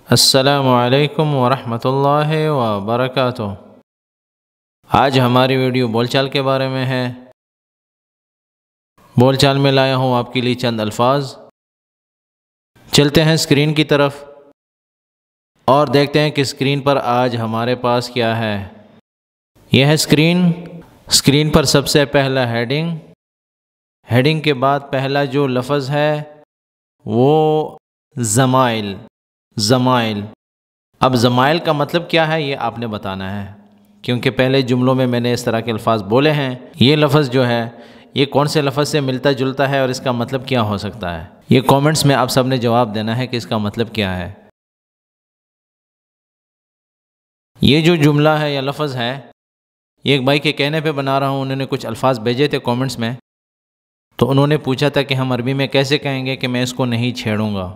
السلام علیکم ورحمۃ اللہ وبرکاتہ۔ آج ہماری ویڈیو بول چال کے بارے میں ہے۔ بول چال میں لایا ہوں آپ کے لیے چند الفاظ۔ چلتے ہیں اسکرین کی طرف اور دیکھتے ہیں کہ اسکرین پر آج ہمارے پاس کیا ہے۔ یہ ہے اسکرین پر سب سے پہلا ہیڈنگ کے بعد پہلا جو لفظ ہے وہ ضمائل۔ اب ضمائل کا مطلب کیا ہے یہ آپ نے بتانا ہے، کیونکہ پہلے جملوں میں میں نے اس طرح کے الفاظ بولے ہیں۔ یہ لفظ جو ہے یہ کون سے لفظ سے ملتا جلتا ہے اور اس کا مطلب کیا ہو سکتا ہے، یہ کومنٹس میں آپ سب نے جواب دینا ہے کہ اس کا مطلب کیا ہے۔ یہ جو جملہ ہے یا لفظ ہے یہ ایک بھائی کے کہنے پہ بنا رہا ہوں۔ انہوں نے کچھ الفاظ بھیجے تھے کومنٹس میں، تو انہوں نے پوچھا تھا کہ ہم عربی میں کیسے کہیں گے کہ میں اس کو نہیں چھیڑوں گا۔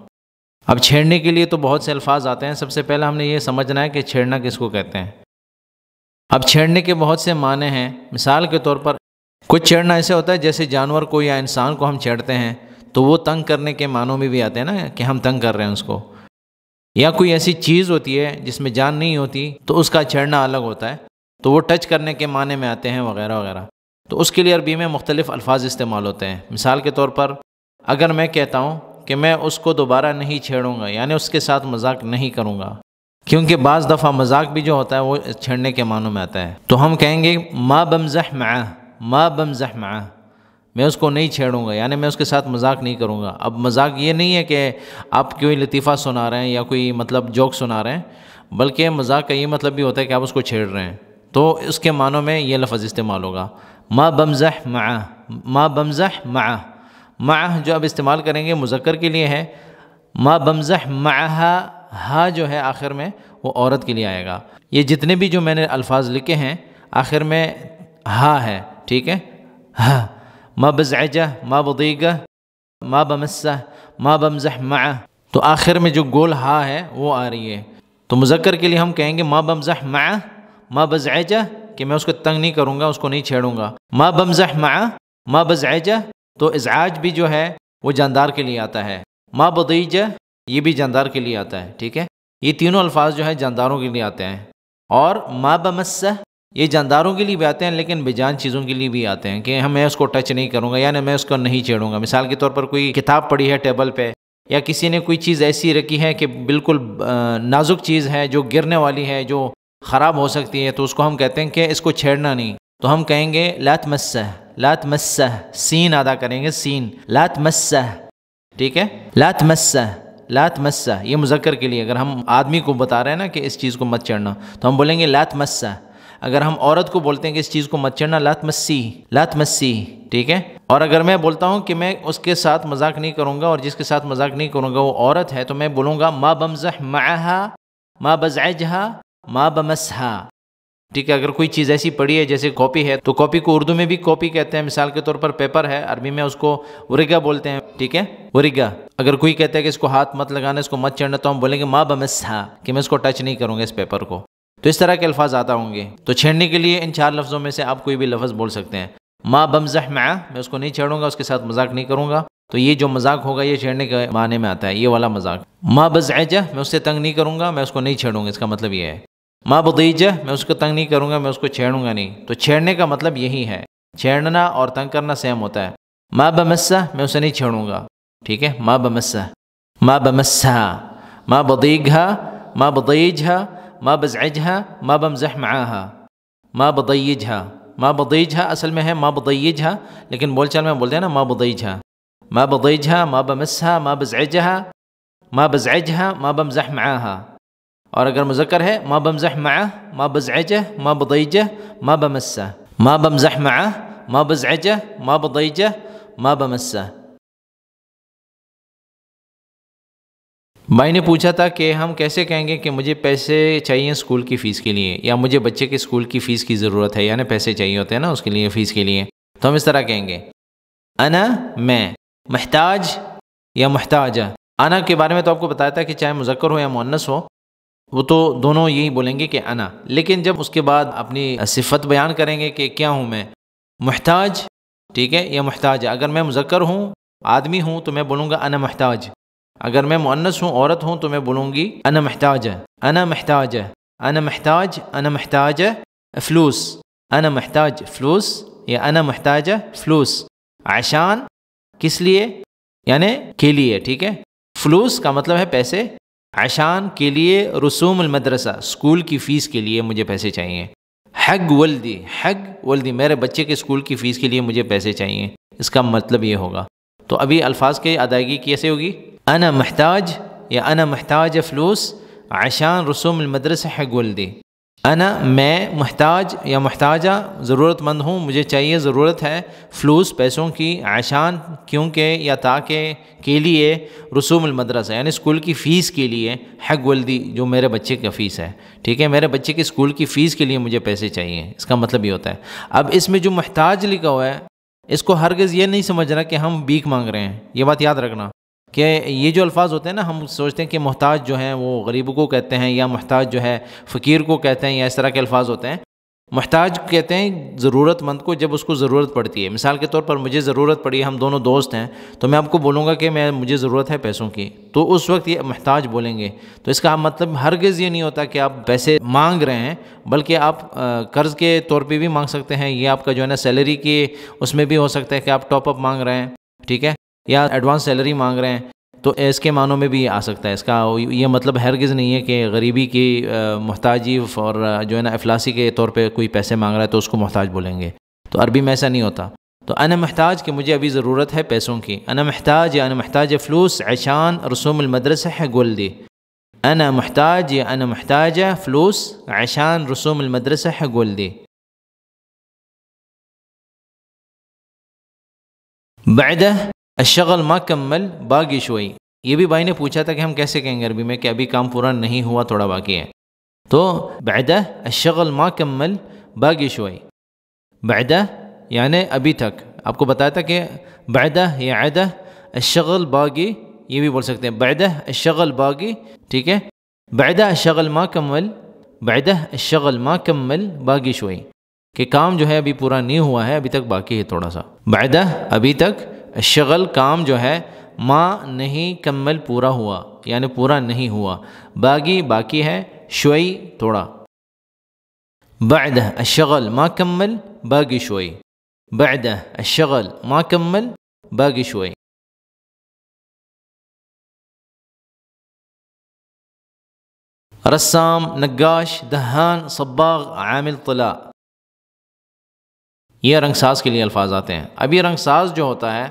اب چھیڑنے کے لیے تو بہت سے الفاظ آتے ہیں۔ سب سے پہلے ہم نے یہ سمجھنا ہے کہ چھیڑنا کس کو کہتے ہیں۔ اب چھیڑنے کے بہت سے معنی ہیں۔ مثال کے طور پر کچھ چھیڑنا ایسے ہوتا ہے جیسے جانور کو یا انسان کو ہم چھیڑتے ہیں تو وہ تنگ کرنے کے معنوں میں بھی آتے ہیں نا، کہ ہم تنگ کر رہے ہیں اس کو۔ یا کوئی ایسی چیز ہوتی ہے جس میں جان نہیں ہوتی تو اس کا چھیڑنا الگ ہوتا ہے، تو وہ ٹچ کرنے کے معنی میں آتے ہیں وغیرہ وغیرہ۔ تو اس کے لیے عربی میں مختلف الفاظ استعمال ہوتے ہیں۔ مثال کے طور پر اگر میں کہتا ہوں کہ میں اس کو دوبارہ نہیں چھیڑوں گا، یعنی اس کے ساتھ مذاق نہیں کروں گا، کیونکہ بعض دفعہ مذاق بھی جو ہوتا ہے وہ چھیڑنے کے معنوں میں آتا ہے، تو ہم کہیں گے ما بمزح معه، میں اس کو نہیں چھیڑوں گا، یعنی میں اس کے ساتھ مذاق نہیں کروں گا۔ اب مذاق یہ نہیں ہے کہ آپ کوئی لطیفہ سنا رہے ہیں یا کوئی مطلب جوک سنا رہے ہیں، بلکہ مذاق کا یہ مطلب بھی ہوتا ہے کہ آپ اس کو چھیڑ رہے ہیں، تو اس کے معنوں میں یہ لفظ استعمال ہوگا ما بمزح معه جو اب استعمال کریں گے مذکر کے لیے ہے۔ ما بمزح معها، ہا جو ہے آخر میں وہ عورت کے لیے آئے گا۔ یہ جتنے بھی جو میں نے الفاظ لکھے ہیں آخر میں ہا ہے، ٹھیک ہے۔ ہا، ما بزعجہ، ما بضیگہ، ما بمسہ، ما بمزح معه، تو آخر میں جو گول ہا ہے وہ آ رہی ہے۔ تو مذکر کے لیے ہم کہیں گے ما بمزح معه، ما بزعجہ کہ میں اس کو تنگ نہیں کروں گا، اس کو نہیں چھیڑوں گا۔ ما بمزح معه، ما بزعجہ، تو ازعاج بھی جو ہے وہ جاندار کے لیے آتا ہے۔ ما بضیجہ یہ بھی جاندار کے لیے آتا ہے، ٹھیک ہے۔ یہ تینوں الفاظ جو ہے جانداروں کے لیے آتے ہیں۔ اور ما بمسہ یہ جانداروں کے لیے بھی آتے ہیں لیکن بے جان چیزوں کے لیے بھی آتے ہیں، کہ میں اس کو ٹچ نہیں کروں گا، یعنی میں اس کو نہیں چھیڑوں گا۔ مثال کے طور پر کوئی کتاب پڑھی ہے ٹیبل پہ، یا کسی نے کوئی چیز ایسی رکھی ہے کہ بالکل نازک چیز ہے جو گرنے والی ہے، جو خراب ہو سکتی ہے، تو اس کو ہم کہتے ہیں کہ اس کو چھیڑنا نہیں، تو ہم کہیں گے لا تمسہ، سین ادا کریں گے، سین، لا تمسہ، ٹھیک ہے۔ لا تمسہ یہ مذکر کے لیے، اگر ہم آدمی کو بتا رہے ہیں نا کہ اس چیز کو مت چھیڑنا تو ہم بولیں گے لا تمسہ۔ اگر ہم عورت کو بولتے ہیں کہ اس چیز کو مت چھیڑنا، لا تمسی، ٹھیک ہے۔ اور اگر میں بولتا ہوں کہ میں اس کے ساتھ مذاق نہیں کروں گا اور جس کے ساتھ مذاق نہیں کروں گا وہ عورت ہے، تو میں بولوں گا ما بمزح معها، ما بزعجها، ما بمسها، ٹھیک ہے۔ اگر کوئی چیز ایسی پڑی ہے جیسے کاپی ہے، تو کاپی کو اردو میں بھی کاپی کہتے ہیں۔ مثال کے طور پر پیپر ہے، عربی میں اس کو ورقہ بولتے ہیں، ٹھیک ہے، ورقہ۔ اگر کوئی کہتا ہے کہ اس کو ہاتھ مت لگانا، اس کو مت چھیڑنا، تو ہم بولیں گے ما بمسها، کہ میں اس کو ٹچ نہیں کروں گا اس پیپر کو۔ تو اس طرح کے الفاظ آتا ہوں گے۔ تو چھیڑنے کے لیے ان چار لفظوں میں سے آپ کوئی بھی لفظ بول سکتے ہیں۔ ما بمزح معه میں اس کو نہیں چھیڑوں گا، اس کے ساتھ مذاق نہیں کروں گا، تو یہ جو مذاق ہوگا یہ چھیڑنے کے معنی میں آتا ہے، یہ والا مذاق۔ ما بزعجہ میں اس سے تنگ نہیں کروں گا، میں اس کو نہیں چھیڑوں گا، اس کا مطلب یہ ہے۔ ما بضیجہ میں اس کو تنگ نہیں کروں گا، میں اس کو چھیڑوں گا نہیں، تو چھیڑنے کا مطلب یہی ہے۔ چھیڑنا اور تنگ کرنا سیم ہوتا ہے۔ ما بمسہ میں اسے نہیں چھیڑوں گا، ٹھیک ہے۔ ما بمسہ، ما بمسہا، ما بضیگہا، ما بضیجہا، ما بزعجہا، ما بمزح معاہا، ما بضیجہا۔ ما بضیجہا اصل میں ہے ما بضیجہا، لیکن بول چال میں بولتے ہیں نا ما بضیجہا، ما بضیجہا، ما بمسہا، ما بزعجہا، ما بزعجہا، ما بمزح معاہا۔ اور اگر مذکر ہے ما بمزح معه، ما بزعجہ، ما بضیجہ، ما بمسہ، ما بمزح معه، ما بزعجہ، ما بضیجہ، ما بمسہ۔ بھائی نے پوچھا تھا کہ ہم کیسے کہیں گے کہ مجھے پیسے چاہیے اسکول کی فیس کے لیے، یا مجھے بچے کے اسکول کی فیس کی ضرورت ہے، یعنی پیسے چاہیے ہوتے ہیں نا اس کے لیے، فیس کے لیے، تو ہم اس طرح کہیں گے انا میں، محتاج یا محتاجہ۔ انا کے بارے میں تو آپ کو بتایا تھا کہ چاہے مذکر ہو یا مؤنث ہو وہ تو دونوں یہی بولیں گے کہ انا، لیکن جب اس کے بعد اپنی صفت بیان کریں گے کہ کیا ہوں میں، محتاج، ٹھیک ہے، یا محتاج۔ اگر میں مذکر ہوں، آدمی ہوں، تو میں بولوں گا انا محتاج۔ اگر میں مؤنث ہوں، عورت ہوں، تو میں بولوں گی انا محتاجہ، انا محتاجہ، انا محتاج، انا محتاجہ فلوس، انا محتاج فلوس یا انا محتاجہ فلوس. عشان کس لیے؟ یعنی کے لیے، ٹھیک ہے. فلوس کا مطلب ہے پیسے. عشان کے لیے، رسوم المدرسہ اسکول کی فیس کے لیے مجھے پیسے چاہیے. حق ولدی، حق ولدی میرے بچے کے اسکول کی فیس کے لیے مجھے پیسے چاہیے، اس کا مطلب یہ ہوگا. تو ابھی الفاظ کی ادائیگی کیسے ہوگی؟ انا محتاج یا انا محتاج فلوس عشان رسوم المدرسہ حق ولدی. انا میں محتاج یا محتاجہ ضرورت مند ہوں، مجھے چاہیے، ضرورت ہے فلوس پیسوں کی، عشان کیونکہ یا تاکہ کے لیے، رسوم المدرسہ یعنی اسکول کی فیس کے لیے، حق ولدی جو میرے بچے کا فیس ہے، ٹھیک ہے، میرے بچے کی اسکول کی فیس کے لیے مجھے پیسے چاہیے، اس کا مطلب یہ ہوتا ہے. اب اس میں جو محتاج لکھا ہوا ہے اس کو ہرگز یہ نہیں سمجھنا کہ ہم بھیک مانگ رہے ہیں. یہ بات یاد رکھنا کہ یہ جو الفاظ ہوتے ہیں نا، ہم سوچتے ہیں کہ محتاج جو ہیں وہ غریبوں کو کہتے ہیں، یا محتاج جو ہے فقیر کو کہتے ہیں، یا اس طرح کے الفاظ ہوتے ہیں. محتاج کہتے ہیں ضرورت مند کو جب اس کو ضرورت پڑتی ہے. مثال کے طور پر مجھے ضرورت پڑی، ہم دونوں دوست ہیں، تو میں آپ کو بولوں گا کہ مجھے ضرورت ہے پیسوں کی، تو اس وقت یہ محتاج بولیں گے. تو اس کا مطلب ہرگز یہ نہیں ہوتا کہ آپ پیسے مانگ رہے ہیں، بلکہ آپ قرض کے طور پہ بھی مانگ سکتے ہیں. یہ آپ کا جو ہے نا سیلری کے اس میں بھی ہو سکتا ہے کہ آپ ٹاپ اپ مانگ رہے ہیں، ٹھیک ہے، یا ایڈوانس سیلری مانگ رہے ہیں. تو اس کے معنوں میں بھی آ سکتا ہے. اس کا یہ مطلب ہرگز نہیں ہے کہ غریبی کی محتاجی اور جو ہے نا افلاسی کے طور پہ کوئی پیسے مانگ رہا ہے تو اس کو محتاج بولیں گے. تو عربی میں ایسا نہیں ہوتا. تو انا محتاج کہ مجھے ابھی ضرورت ہے پیسوں کی. انا محتاج یا انا محتاج فلوس عشان رسوم المدرسہ حق ولدی. انا محتاج یا انا محتاج فلوس عشان رسوم المدرسہ حق ولدی. بعدہ الشغل ما کمل باقی شوئی. یہ بھی بھائی نے پوچھا تھا کہ ہم کیسے کہیں گے عربی میں کہ ابھی کام پورا نہیں ہوا، تھوڑا باقی ہے. تو بعدہ الشغل ما کمل باقی شوئی. بعدہ یعنی ابھی تک. آپ کو بتایا تھا کہ بعدہ یا عدہ الشغل باقی، یہ بھی بول سکتے ہیں بعدہ الشغل باقی، ٹھیک ہے. بعدہ الشغل ما کمل، بعدہ الشغل ما کمل باقی شوئی، کہ کام جو ہے ابھی پورا نہیں ہوا ہے، ابھی تک باقی ہے تھوڑا سا. بعدہ ابھی تک، الشغل کام جو ہے، ما نہیں کمل پورا ہوا یعنی پورا نہیں ہوا، باقی باقی ہے، شوئی تھوڑا. بعدہ الشغل ما کمل باقی شوئی. بعدہ الشغل ما کمل باقی شوئی. رسام، نقاش، دہان، صباغ، عامل طلاء، یہ رنگ ساز کے لیے الفاظ آتے ہیں. اب یہ رنگ ساز جو ہوتا ہے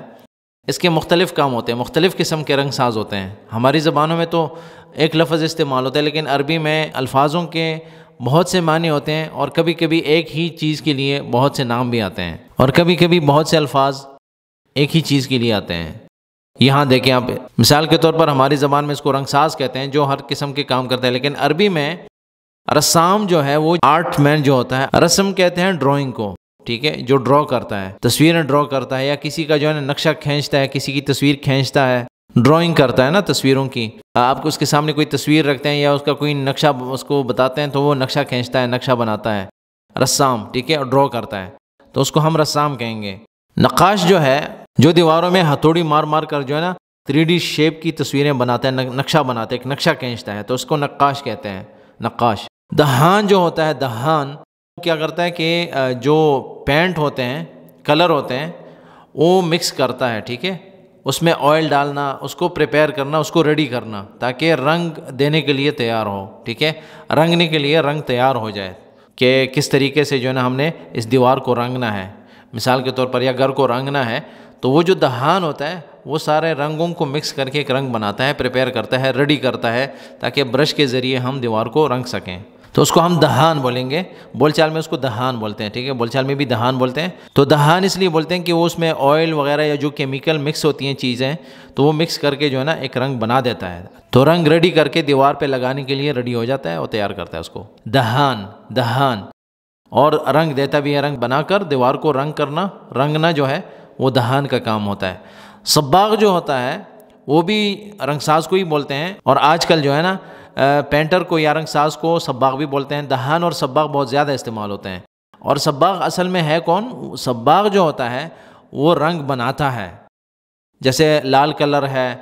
اس کے مختلف کام ہوتے ہیں، مختلف قسم کے رنگ ساز ہوتے ہیں. ہماری زبانوں میں تو ایک لفظ استعمال ہوتا ہے، لیکن عربی میں الفاظوں کے بہت سے معنی ہوتے ہیں، اور کبھی کبھی ایک ہی چیز کے لیے بہت سے نام بھی آتے ہیں، اور کبھی کبھی بہت سے الفاظ ایک ہی چیز کے لیے آتے ہیں. یہاں دیکھیں آپ، مثال کے طور پر ہماری زبان میں اس کو رنگ ساز کہتے ہیں جو ہر قسم کے کام کرتا ہے، لیکن عربی میں رسام جو ہے وہ آرٹ مین جو ہوتا ہے. رسم کہتے ہیں ڈرائنگ کو، ٹھیک ہے، جو ڈرا کرتا ہے، تصویریں ڈرا کرتا ہے، یا کسی کا جو ہے نا نقشہ کھینچتا ہے، کسی کی تصویر کھینچتا ہے، ڈرائنگ کرتا ہے نا تصویروں کی. آپ کو اس کے سامنے کوئی تصویر رکھتے ہیں یا اس کا کوئی نقشہ اس کو بتاتے ہیں تو وہ نقشہ کھینچتا ہے، نقشہ بناتا ہے، رسام، ٹھیک ہے، اور ڈرا کرتا ہے، تو اس کو ہم رسام کہیں گے. نقاش جو ہے جو دیواروں میں ہتھوڑی مار مار کر جو ہے نا 3D شیپ کی تصویریں بناتا ہے، نقشہ بناتا ہے، ایک نقشہ کھینچتا ہے، تو اس کو نقاش کہتے ہیں، نقاش. دہان جو ہوتا ہے، دہان کیا کرتا ہے کہ جو پینٹ ہوتے ہیں، کلر ہوتے ہیں، وہ مکس کرتا ہے، ٹھیک ہے، اس میں آئل ڈالنا، اس کو پریپیئر کرنا، اس کو ریڈی کرنا تاکہ رنگ دینے کے لیے تیار ہو، ٹھیک ہے، رنگنے کے لیے رنگ تیار ہو جائے کہ کس طریقے سے جو ہے نا ہم نے اس دیوار کو رنگنا ہے. مثال کے طور پر یا گھر کو رنگنا ہے تو وہ جو دہان ہوتا ہے وہ سارے رنگوں کو مکس کر کے ایک رنگ بناتا ہے، پریپیئر کرتا ہے، ریڈی کرتا ہے تاکہ برش کے ذریعے ہم دیوار کو رنگ سکیں. تو اس کو ہم دہان بولیں گے. بول چال میں اس کو دہان بولتے ہیں، ٹھیک ہے، بول چال میں بھی دہان بولتے ہیں. تو دہان اس لیے بولتے ہیں کہ وہ اس میں آئل وغیرہ یا جو کیمیکل مکس ہوتی ہیں چیزیں، تو وہ مکس کر کے جو ہے نا ایک رنگ بنا دیتا ہے، تو رنگ ریڈی کر کے دیوار پہ لگانے کے لیے ریڈی ہو جاتا ہے اور تیار کرتا ہے اس کو. دہان، دہان، اور رنگ دیتا بھی ہے، رنگ بنا کر دیوار کو رنگ کرنا، رنگنا جو ہے وہ دہان کا کام ہوتا ہے. صباغ جو ہوتا ہے وہ بھی رنگ ساز کو ہی بولتے ہیں، اور آج کل جو ہے نا پینٹر کو یا رنگ ساز کو صباغ بھی بولتے ہیں. دہان اور صباغ بہت زیادہ استعمال ہوتے ہیں. اور صباغ اصل میں ہے کون؟ صباغ جو ہوتا ہے وہ رنگ بناتا ہے. جیسے لال کلر ہے،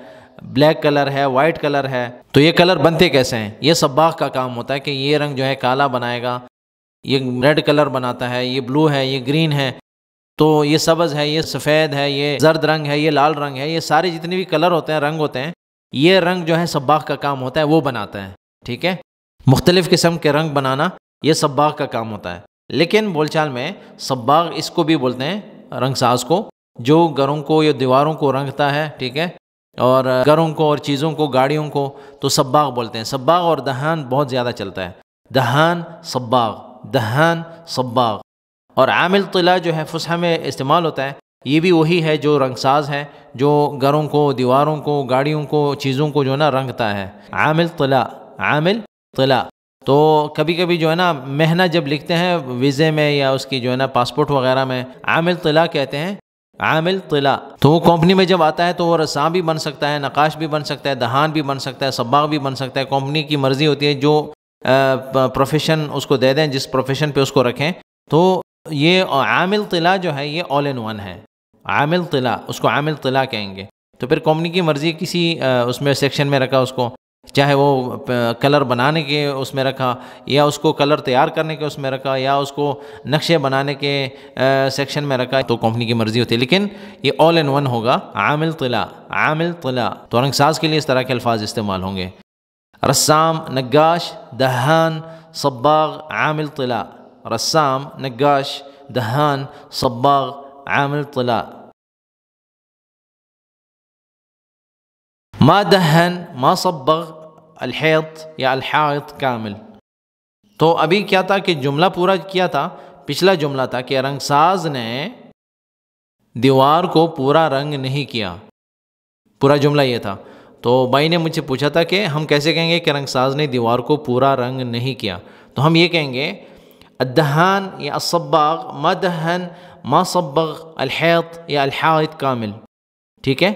بلیک کلر ہے، وائٹ کلر ہے، تو یہ کلر بنتے کیسے ہیں؟ یہ صباغ کا کام ہوتا ہے کہ یہ رنگ جو ہے کالا بنائے گا، یہ ریڈ کلر بناتا ہے، یہ بلو ہے، یہ گرین ہے، تو یہ سبز ہے، یہ سفید ہے، یہ زرد رنگ ہے، یہ لال رنگ ہے، یہ سارے جتنے بھی کلر ہوتے ہیں، رنگ ہوتے ہیں، یہ رنگ جو ہے صباغ کا کام ہوتا ہے، وہ بناتا ہے، ٹھیک ہے؟ مختلف قسم کے رنگ بنانا یہ صباغ کا کام ہوتا ہے۔ لیکن بول چال میں صباغ اس کو بھی بولتے ہیں، رنگ ساز کو، جو گھروں کو یا دیواروں کو رنگتا ہے، ٹھیک ہے، اور گھروں کو اور چیزوں کو، گاڑیوں کو، تو صباغ بولتے ہیں۔ صباغ اور دہان بہت زیادہ چلتا ہے، دہان صباغ، دہان صباغ۔ اور عامل طلا جو ہے فصحى میں استعمال ہوتا ہے، یہ بھی وہی ہے جو رنگ ساز ہے، جو گھروں کو، دیواروں کو، گاڑیوں کو، چیزوں کو جو ہے نا رنگتا ہے، عامل طلا، عامل طلا۔ تو کبھی کبھی جو ہے نا مہنہ جب لکھتے ہیں ویزے میں یا اس کی جو ہے نا پاسپورٹ وغیرہ میں، عامل طلا کہتے ہیں، عامل طلا۔ تو وہ کمپنی میں جب آتا ہے تو وہ رسام بھی بن سکتا ہے، نقاش بھی بن سکتا ہے، دہان بھی بن سکتا ہے، صباغ بھی بن سکتا ہے، کمپنی کی مرضی ہوتی ہے جو پروفیشن اس کو دے دیں، جس پروفیشن پہ اس کو رکھیں۔ تو یہ عامل طلا جو ہے یہ آل ان ون ہے، عامل طلا، اس کو عامل طلا کہیں گے۔ تو پھر کمپنی کی مرضی کسی اس میں سیکشن میں رکھا اس کو، چاہے وہ کلر بنانے کے اس میں رکھا، یا اس کو کلر تیار کرنے کے اس میں رکھا، یا اس کو نقشے بنانے کے سیکشن میں رکھا، تو کمپنی کی مرضی ہوتی ہے، لیکن یہ آل ان ون ہوگا، عامل طلا، عامل طلا۔ تو رنگ ساز کے لیے اس طرح کے الفاظ استعمال ہوں گے، رسام، نقاش، دہان، صباغ، عامل طلا، رسام، نقاش، دہان، صباغ، عامل طلا۔ ما دہن، ما صبغ الحیط یا الحائط کامل۔ تو ابھی کیا تھا کہ جملہ پورا کیا تھا، پچھلا جملہ تھا کہ رنگ ساز نے دیوار کو پورا رنگ نہیں کیا، پورا جملہ یہ تھا۔ تو بھائی نے مجھ سے پوچھا تھا کہ ہم کیسے کہیں گے کہ رنگ ساز نے دیوار کو پورا رنگ نہیں کیا، تو ہم یہ کہیں گے الدہان یا الصباغ ما دہن ما صبغ الحیط یا الحائط کامل، ٹھیک ہے؟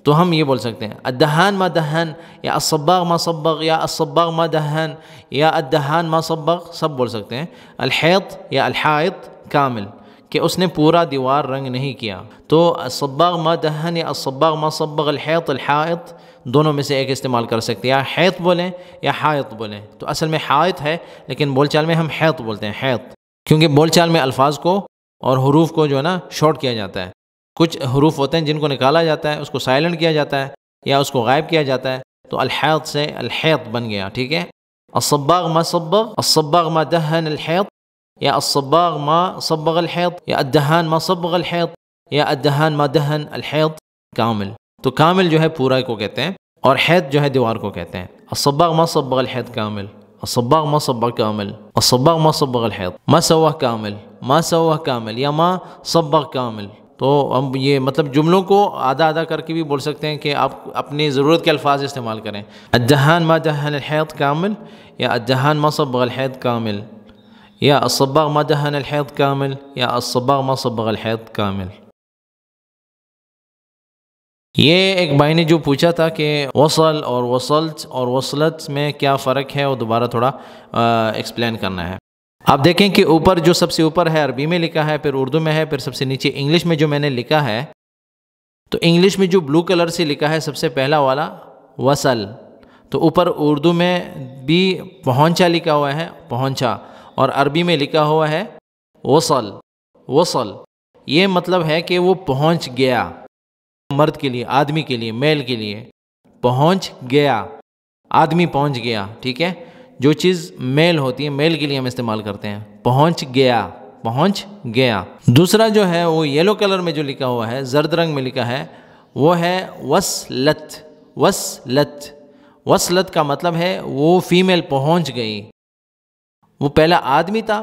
تو ہم یہ بول سکتے ہیں الدہان ما دہن یا الصباغ ما صبغ یا الصباغ ما دہن یا الدہان ما صبغ، سب بول سکتے ہیں، الحیط یا الحائط کامل، کہ اس نے پورا دیوار رنگ نہیں کیا۔ تو الصباغ ما دہن یا الصباغ ما صبغ الحیط الحائط، دونوں میں سے ایک استعمال کر سکتے ہیں، یا حیط بولیں یا حائط بولیں۔ تو اصل میں حائط ہے، لیکن بول چال میں ہم حیط بولتے ہیں، حیط، کیونکہ بول چال میں الفاظ کو اور حروف کو جو ہے نا شارٹ کیا جاتا ہے۔ کچھ حروف ہوتے ہیں جن کو نکالا جاتا ہے، اس کو سائلنٹ کیا جاتا ہے یا اس کو غائب کیا جاتا ہے، تو الحیط سے الحیط بن گیا، ٹھیک ہے؟ الصباغ ما صبغ، الصباغ ما دہن الحیط، یا الصباغ ما صبغ الحیط، یا الدہان ما صبغ الحیط، یا الدہان ما دہن الحیط کامل۔ تو کامل جو ہے پورا کو کہتے ہیں، اور حیط جو ہے دیوار کو کہتے ہیں۔ الصباغ ما صبغ الحیط کامل، الصباغ ما صبغ کامل، الصباغ ما صبغ الحیط، ما سوہ کامل، ما سوہ کامل، یا ما صبغ کامل۔ تو ہم یہ مطلب جملوں کو آدھا آدھا کر کے بھی بول سکتے ہیں کہ آپ اپنی ضرورت کے الفاظ استعمال کریں، الدہان ما دہن الحیط کامل، یا الدہان ما صبغ الحیط کامل، یا الصباغ ما دہن الحیط کامل، یا الصباغ ما صبغ الحیط کامل۔ یہ ایک بھائی نے جو پوچھا تھا کہ وصل اور وصلت اور وصلت میں کیا فرق ہے، وہ دوبارہ تھوڑا ایکسپلین کرنا ہے۔ آپ دیکھیں کہ اوپر جو سب سے اوپر ہے عربی میں لکھا ہے، پھر اردو میں ہے، پھر سب سے نیچے انگلش میں جو میں نے لکھا ہے، تو انگلش میں جو بلو کلر سے لکھا ہے سب سے پہلا والا وصل، تو اوپر اردو میں بھی پہنچا لکھا ہوا ہے، پہنچا، اور عربی میں لکھا ہوا ہے وصل، وصل۔ یہ مطلب ہے کہ وہ پہنچ گیا، مرد کے لیے، آدمی کے لیے، میل کے لیے، پہنچ گیا، آدمی پہنچ گیا، ٹھیک ہے؟ جو چیز میل ہوتی ہے، میل کے لیے ہم استعمال کرتے ہیں، پہنچ گیا، پہنچ گیا۔ دوسرا جو ہے وہ یلو کلر میں جو لکھا ہوا ہے، زرد رنگ میں لکھا ہے، وہ ہے وصلت، وصلت۔ وصلت کا مطلب ہے وہ فیمیل پہنچ گئی، وہ پہلا آدمی تھا،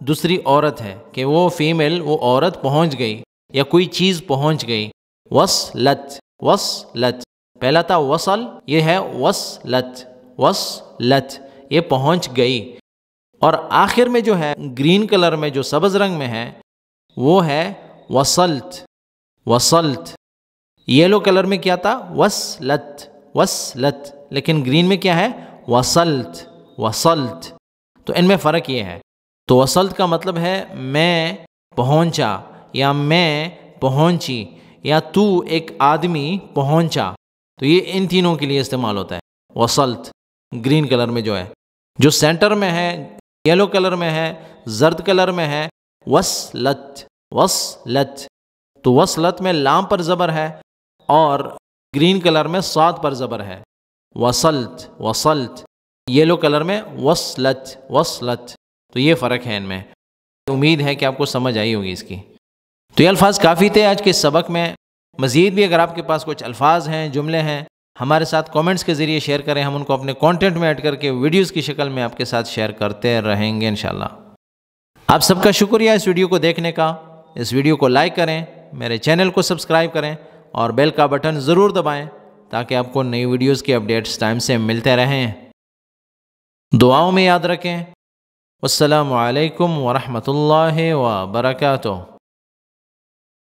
دوسری عورت ہے، کہ وہ فیمیل، وہ عورت پہنچ گئی یا کوئی چیز پہنچ گئی، وصلت، وصلت۔ پہلا تھا وصل، یہ ہے وصلت، وصلت، یہ پہنچ گئی۔ اور آخر میں جو ہے گرین کلر میں جو سبز رنگ میں ہے وہ ہے وصلت، وصلت۔ یلو کلر میں کیا تھا؟ وصلت، وصلت، لیکن گرین میں کیا ہے؟ وصلت، وصلت۔ تو ان میں فرق یہ ہے۔ تو وصلت کا مطلب ہے میں پہنچا، یا میں پہنچی، یا تو ایک آدمی پہنچا، تو یہ ان تینوں کے لیے استعمال ہوتا ہے. وصلت گرین کلر میں جو ہے، جو سینٹر میں ہے یلو کلر میں ہے، زرد کلر میں ہے وصلت. وصلت تو وصلت میں لام پر زبر ہے اور گرین کلر میں صاد پر زبر ہے. وصلت وصلت، یلو کلر میں وصلت وصلت. تو یہ فرق ہے ان میں. امید ہے کہ آپ کو سمجھ آئی ہوگی اس کی. تو یہ الفاظ کافی تھے آج کے سبق میں. مزید بھی اگر آپ کے پاس کچھ الفاظ ہیں، جملے ہیں، ہمارے ساتھ کامنٹس کے ذریعے شیئر کریں. ہم ان کو اپنے کانٹینٹ میں ایڈ کر کے ویڈیوز کی شکل میں آپ کے ساتھ شیئر کرتے رہیں گے انشاءاللہ. آپ سب کا شکریہ اس ویڈیو کو دیکھنے کا. اس ویڈیو کو لائک کریں، میرے چینل کو سبسکرائب کریں اور بیل کا بٹن ضرور دبائیں تاکہ آپ کو نئی ویڈیوز کی اپڈیٹس ٹائم سے ملتے رہیں. دعاؤں میں یاد رکھیں. السلام علیکم ورحمۃ اللہ وبرکاتہ.